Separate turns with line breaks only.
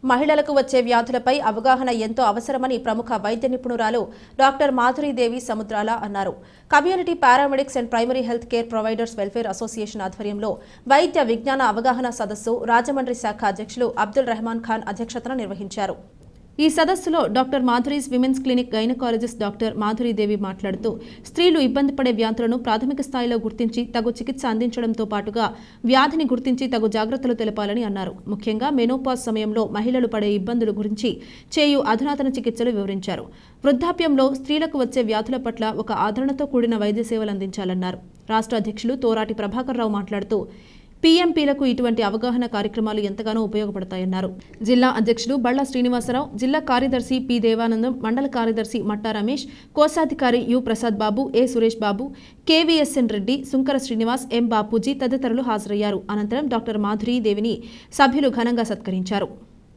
మహిళలకు వచ్చే వ్యాధులపై అవగాహన ఎంతో అవసరమని ప్రముఖ వైద్య నిపుణురాలు డాక్టర్ మాధురీదేవి సముద్రాల అన్నారు. Community paramedics and primary health care providers welfare association ఆధ్వర్యంలో వైద్య విజ్ఞాన అవగాహన సదస్సు రాజమండ్రి శాఖ అధ్యక్షులు అబ్దుల్ రెహమాన్ ఖాన్ అధ్యక్షతన నిర్వహించారు. ఈ సదస్సులో doctor Madhuri's women's clinic gynaecologist doctor Madhuri Devi మాట్లాడుతూ స్త్రీలు ఇబ్బంది పడే వ్యాధులను ప్రాథమిక స్థాయిలో గుర్తించి తగు చికిత్స అందించడంతో పాటుగా వ్యాధిని గుర్తించి తగు జాగ్రత్తలు తెలపాలని అన్నారు. ముఖ్యంగా మెనోపాజ్ సమయంలో మహిళలు పడే ఇబ్బందుల గురించి చేయు అధునాతన చికిత్సలు వివరించారు. వృద్ధాప్యంలో స్త్రీలకు వచ్చే వ్యాధుల పట్ల ఒక ఆదరణతో కూడిన వైద్య సేవలు అందించాలన్నారు. రాష్ట్ర అధ్యక్షులు తోరాటి ప్రభాకర్ రావు మాట్లాడుతూ పీఎంపీలకు ఇటువంటి అవగాహన కార్యక్రమాలు ఎంతగానో ఉపయోగపడతాయన్నారు. జిల్లా అధ్యక్షుడు బళ్ళ శ్రీనివాసరావు, జిల్లా కార్యదర్శి పి దేవానందం, మండల కార్యదర్శి మట్టా రమేష్, కోశాధికారి U Prasad Babu, A Suresh Babu, KVSN Reddy, Sunkara Srinivas, M Bapuji తదితరులు హాజరయ్యారు. అనంతరం డాక్టర్ మాధురీదేవిని సభ్యులు ఘనంగా సత్కరించారు.